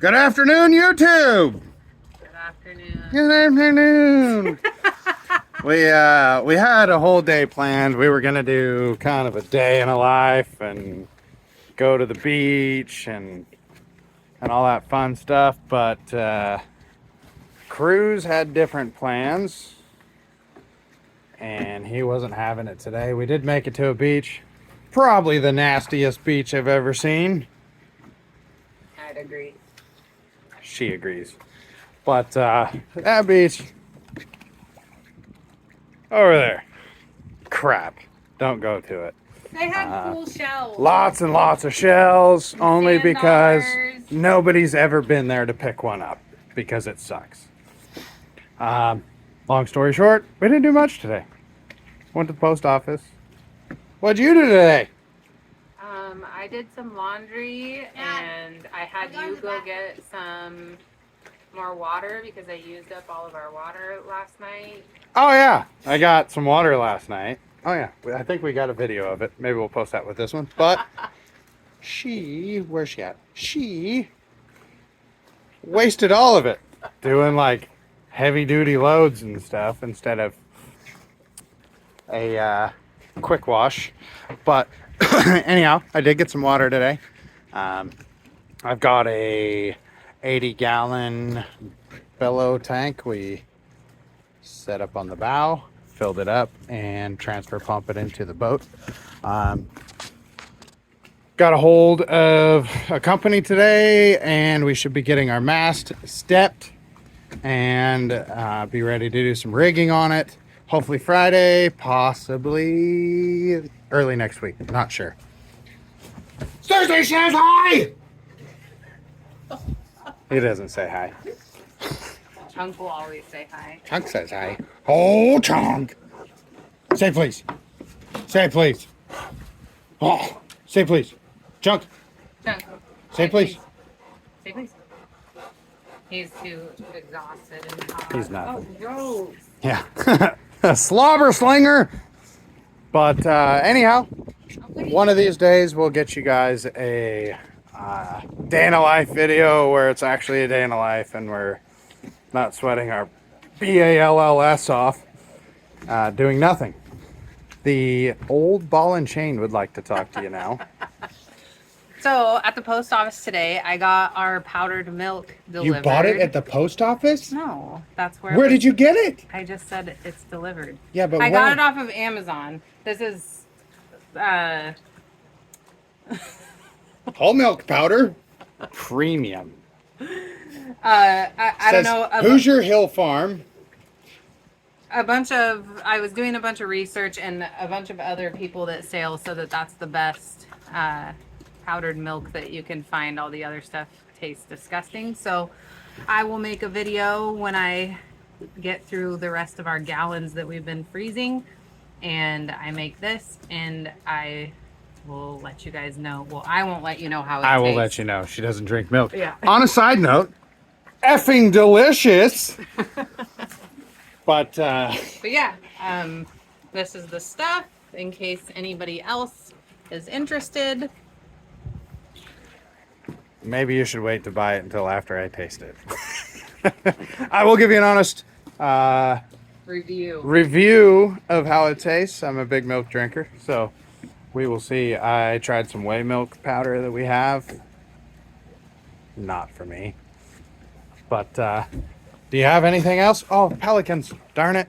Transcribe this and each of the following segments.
Good afternoon, YouTube. Good afternoon. Good afternoon. we had a whole day planned. We were gonna do kind of a day in a life and go to the beach and all that fun stuff, but Cruz had different plans and he wasn't having it today. We did make it to a beach, probably the nastiest beach I've ever seen. I'd agree. She agrees. But that beach over there, crap. Don't go to it. They had cool shells. Lots and lots of shells, only because Sandars. nobody's ever been there to pick one up because it sucks. Long story short, we didn't do much today. Went to the post office. What'd you do today? I did some laundry and I had you go get some more water because I used up all of our water last night. Oh yeah, I got some water last night. Oh yeah, I think we got a video of it. Maybe we'll post that with this one. But where's she at? She wasted all of it doing like heavy duty loads and stuff instead of a quick wash. But anyhow, I did get some water today. I've got a 80-gallon bellow tank we set up on the bow, filled it up, and transfer pump it into the boat. Got a hold of a company today, and we should be getting our mast stepped and be ready to do some rigging on it. Hopefully Friday, possibly early next week. Not sure. Thursday says hi! He doesn't say hi. Chunk will always say hi. Chunk says hi. Oh, Chunk! Say please. Say please. Oh, say please. Chunk, Chunk. say please. Say please. He's too exhausted and hot. He's not. Oh, gross. Yeah. A slobber slinger. But anyhow, one of these days we'll get you guys a day in a life video where it's actually a day in a life and we're not sweating our BALLS off doing nothing. The old ball and chain would like to talk to you now. So at the post office today, I got our powdered milk delivered. You bought it at the post office? No, that's where. Where did you get it? I just said it's delivered. Yeah, but I got it off of Amazon. This is whole milk powder, premium. I don't know. Hoosier Hill Farm. I was doing a bunch of research and a bunch of other people that sell so that's the best powdered milk that you can find. All the other stuff tastes disgusting. So I will make a video when I get through the rest of our gallons that we've been freezing and I make this and I will let you guys know. Well, I won't let you know how it tastes. I will let you know. She doesn't drink milk. Yeah. On a side note, effing delicious. But yeah, this is the stuff in case anybody else is interested. maybe you should wait to buy it until after I taste it. I will give you an honest review of how it tastes. I'm a big milk drinker, so we will see. I tried some whey milk powder that we have. Not for me. But do you have anything else? Oh, pelicans. Darn it.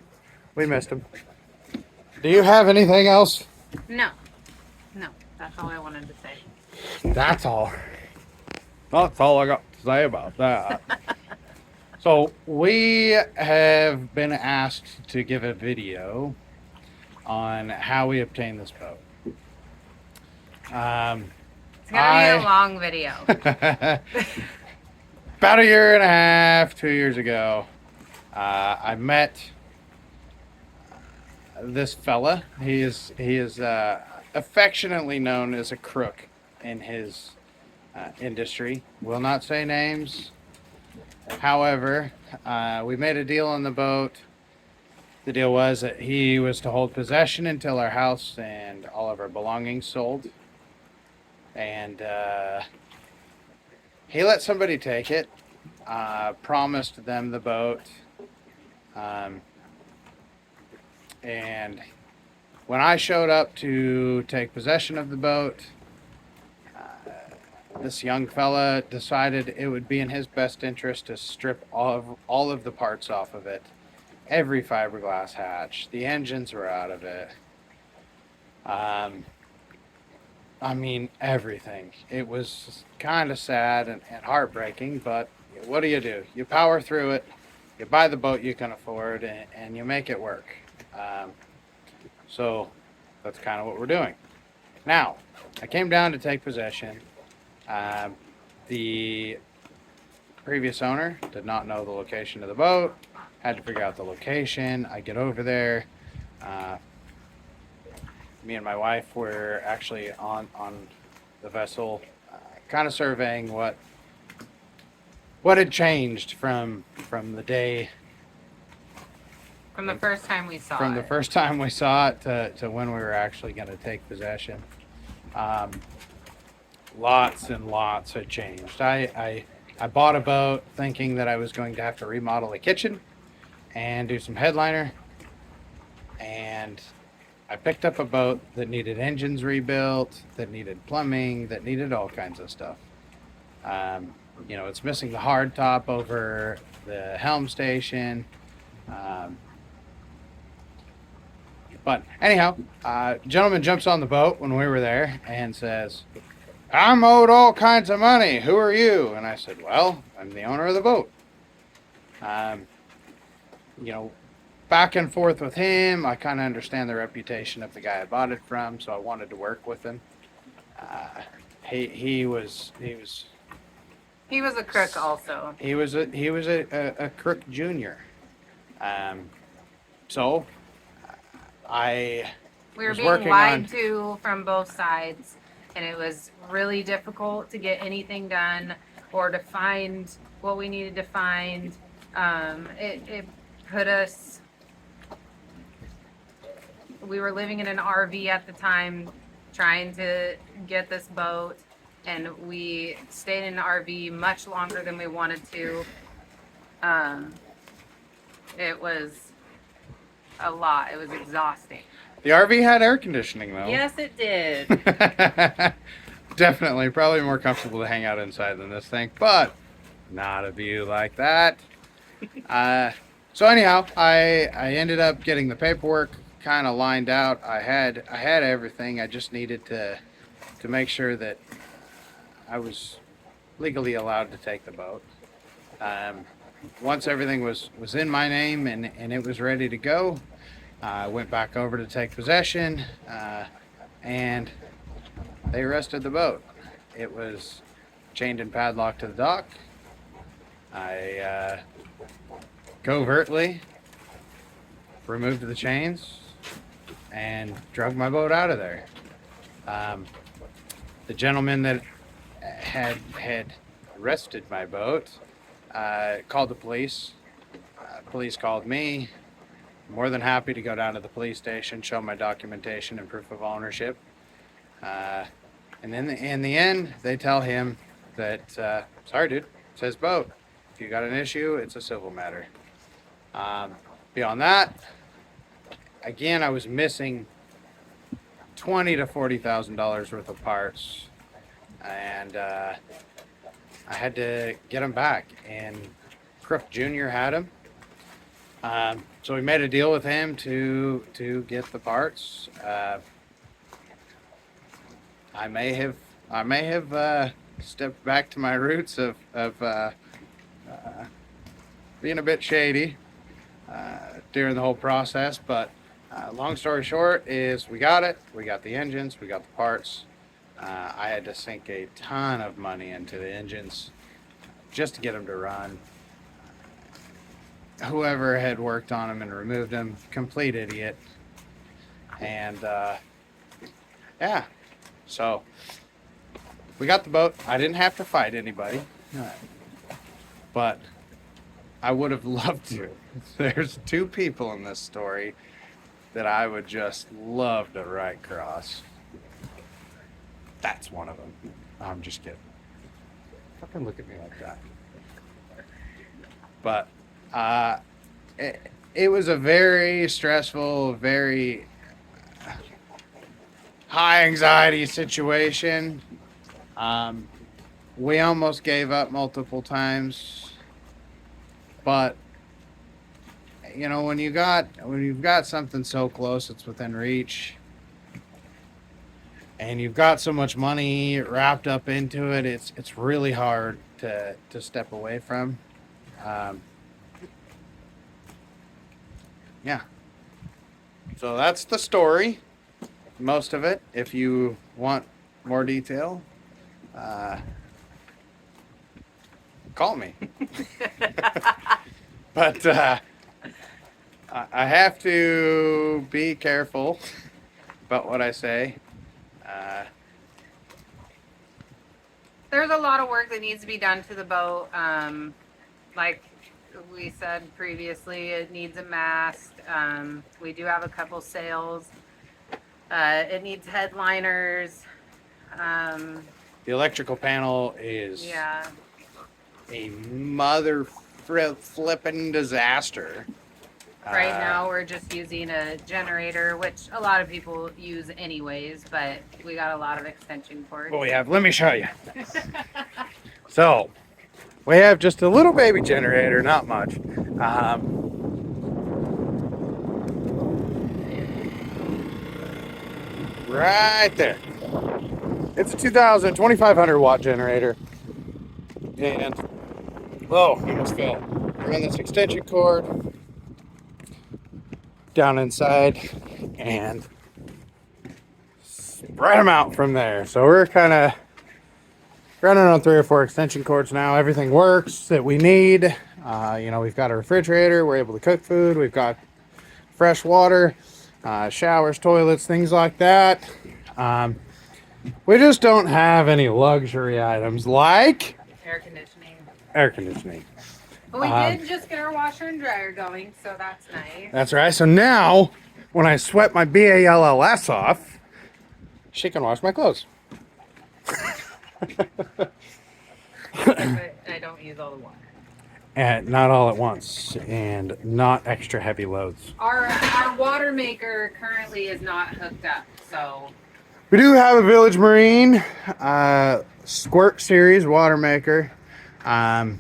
We missed them. Do you have anything else? No. That's all I wanted to say. That's all. That's all I got to say about that. So we have been asked to give a video on how we obtained this boat. It's gonna be a long video. About a year and a half, 2 years ago, I met this fella. He is affectionately known as a crook in his industry. Will not say names. However, we made a deal on the boat. The deal was that he was to hold possession until our house and all of our belongings sold. And he let somebody take it, promised them the boat, and when I showed up to take possession of the boat, this young fella decided it would be in his best interest to strip all of the parts off of it. Every fiberglass hatch, the engines were out of it. I mean, everything. It was kind of sad and heartbreaking, but what do? You power through it, you buy the boat you can afford, and you make it work. So that's kind of what we're doing. Now, I came down to take possession. The previous owner did not know the location of the boat, had to figure out the location. I get over there. Me and my wife were actually on the vessel, kind of surveying what had changed from the day From the first time we saw from it. the first time we saw it to when we were actually going to take possession. Lots and lots had changed. I bought a boat thinking that I was going to have to remodel the kitchen and do some headliner, and I picked up a boat that needed engines rebuilt, that needed plumbing, that needed all kinds of stuff. It's missing the hard top over the helm station. But anyhow, gentleman jumps on the boat when we were there and says, "I'm owed all kinds of money. Who are you?" And I said, "Well, I'm the owner of the boat." Back and forth with him. I kind of understand the reputation of the guy I bought it from, so I wanted to work with him. He was a crook also. He was a crook junior. So I We were was being working lied to from both sides, and it was really difficult to get anything done or to find what we needed to find. It put us. We were living in an RV at the time, trying to get this boat, and we stayed in the RV much longer than we wanted to. It was a lot. It was exhausting. The RV had air conditioning though. Yes, it did. Definitely, probably more comfortable to hang out inside than this thing, but not a view like that. So anyhow, I ended up getting the paperwork kind of lined out. I had everything. I just needed to make sure that I was legally allowed to take the boat. Once everything was in my name and it was ready to go, I went back over to take possession, and they arrested the boat. It was chained and padlocked to the dock. I covertly removed the chains and drug my boat out of there. The gentleman that had arrested my boat called the police. Police called me. More than happy to go down to the police station, show my documentation and proof of ownership. And then in the end, they tell him that, sorry, dude, it says boat. If you got an issue, it's a civil matter. Beyond that, again, I was missing $20,000 to $40,000 worth of parts, and I had to get them back. And Crook Jr. had them. So we made a deal with him to get the parts. I may have stepped back to my roots of being a bit shady during the whole process, but long story short is we got it. We got the engines. We got the parts. I had to sink a ton of money into the engines just to get them to run. Whoever had worked on them and removed them, complete idiot. And yeah, so we got the boat. I didn't have to fight anybody, but I would have loved to. There's two people in this story that I would just love to write cross. That's one of them. I'm just kidding. Fucking look at me like that. But it was a very stressful, very high anxiety situation. We almost gave up multiple times, but you know, when you've got something so close, it's within reach, and you've got so much money wrapped up into it, it's really hard to step away from. Yeah. So that's the story. Most of it. If you want more detail, call me. But I have to be careful about what I say. There's a lot of work that needs to be done to the boat. Like we said previously, it needs a mast. We do have a couple sails. It needs headliners. The electrical panel is Yeah. a mother flipping disaster. Right now, we're just using a generator, which a lot of people use anyways, but we got a lot of extension cords. What we have, let me show you. So, we have just a little baby generator, not much. Right there. It's a 2500 watt generator. And, oh, almost fell. Run this extension cord down inside and spread them out from there. So we're kind of running on 3 or 4 extension cords now. Everything works that we need. You know, we've got a refrigerator. We're able to cook food. We've got fresh water, showers, toilets, things like that. We just don't have any luxury items like Air conditioning. air conditioning. But we did just get our washer and dryer going, so that's nice. That's right. So now, when I sweat my BALLS off, she can wash my clothes. But I don't use all the water. And not all at once, and not extra heavy loads. Our water maker currently is not hooked up, so We do have a Village Marine Squirt Series water maker. I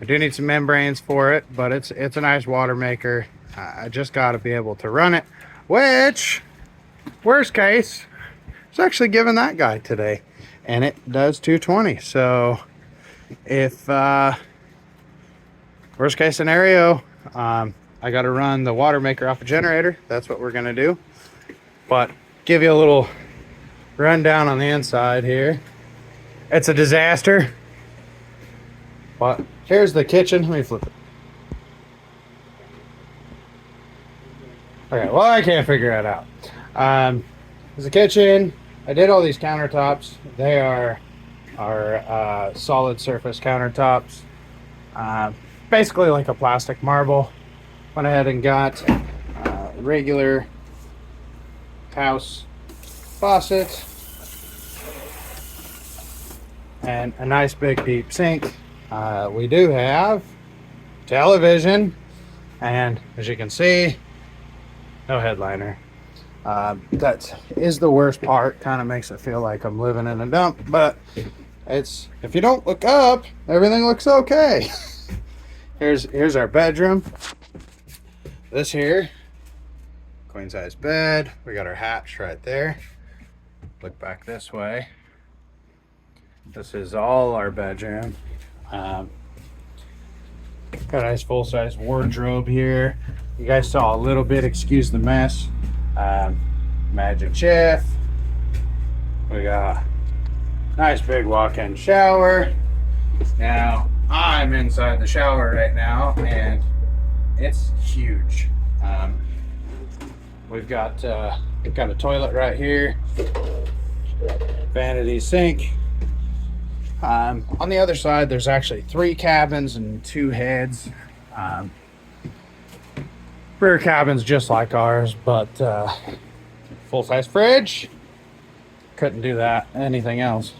do need some membranes for it, but it's a nice water maker. I just got to be able to run it, which, worst case, it's actually giving that guy today, and it does 220. So if worst case scenario, I got to run the water maker off a generator. That's what we're gonna do. But give you a little rundown on the inside here. It's a disaster. But here's the kitchen. Let me flip it. Okay, well, I can't figure it out. There's a kitchen. I did all these countertops. They are solid surface countertops. Basically like a plastic marble. Went ahead and got regular house faucet and a nice big deep sink. We do have television, and as you can see, no headliner. That is the worst part. Kind of makes it feel like I'm living in a dump, but it's, if you don't look up, everything looks okay. Here's our bedroom. This here, queen size bed. We got our hatch right there. Look back this way. This is all our bedroom. Got a nice full size wardrobe here. You guys saw a little bit, excuse the mess. Magic chef. We got nice big walk-in shower. Now I'm inside the shower right now, and it's huge. We've got a toilet right here, vanity sink. On the other side, there's actually 3 cabins and 2 heads. Rear cabins just like ours, but full-size fridge. Couldn't do that. Anything else.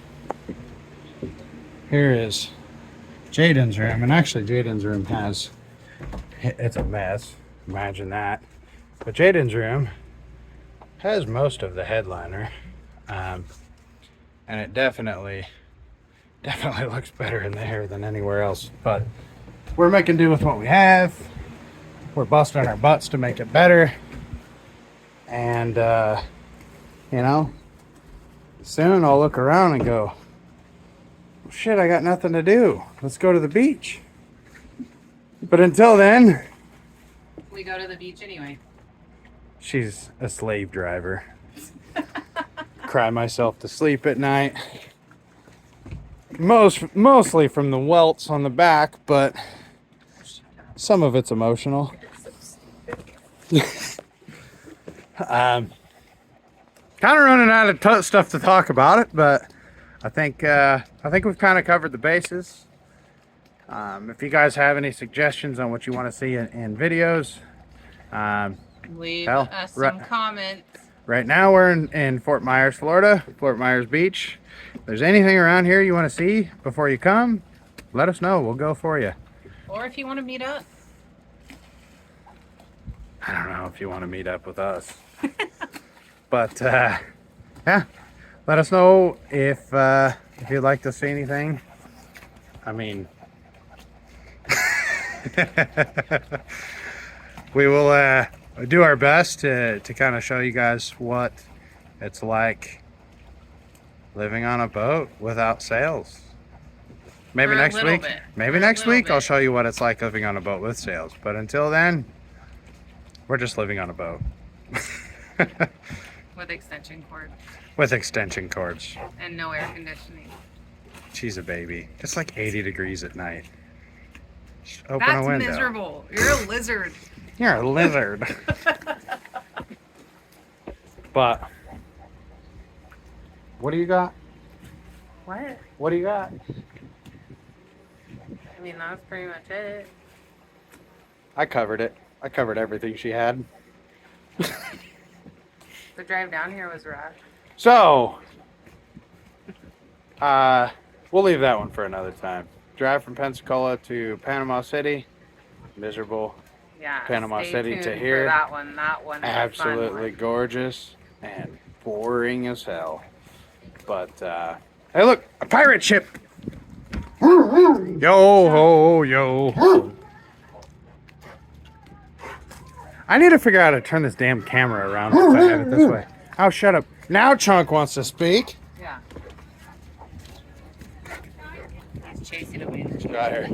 Here is Jaden's room, and actually Jaden's room has, it's a mess, imagine that. But Jaden's room has most of the headliner, and it definitely looks better in there than anywhere else. But we're making do with what we have. We're busting our butts to make it better, and you know, soon I'll look around and go, shit, I got nothing to do. Let's go to the beach. But until then, We go to the beach anyway. she's a slave driver. Cry myself to sleep at night. Mostly from the welts on the back, but some of it's emotional. Kind of running out of stuff to talk about it, but I think we've kind of covered the bases. If you guys have any suggestions on what you want to see in videos, Leave Hell, us some comments. right now we're in Fort Myers, Florida, Fort Myers Beach. If there's anything around here you want to see before you come, let us know. We'll go for you. Or if you want to meet up. I don't know if you want to meet up with us. But yeah, let us know if you'd like to see anything. I mean, we will do our best to kind of show you guys what it's like living on a boat without sails. Maybe For a next little week. bit. Maybe For a next little week I'll bit. show you what it's like living on a boat with sails. But until then, we're just living on a boat. With extension cord. With extension cords. And no air conditioning. She's a baby. It's like 80 degrees at night. Just open That's a window. miserable. You're a lizard. You're a lizard. But what do you got? What? What do you got? I mean, that's pretty much it. I covered it. I covered everything she had. The drive down here was rough. So, we'll leave that one for another time. Drive from Pensacola to Panama City. Miserable. Yeah. Panama stay City to tuned for here. That one. That one. Absolutely gorgeous and boring as hell. But hey, look, a pirate ship. Yo ho yo. I need to figure out how to turn this damn camera around if I have it this way. Oh, shut up. Now Chunk wants to speak. Yeah. He's chasing away. Got her.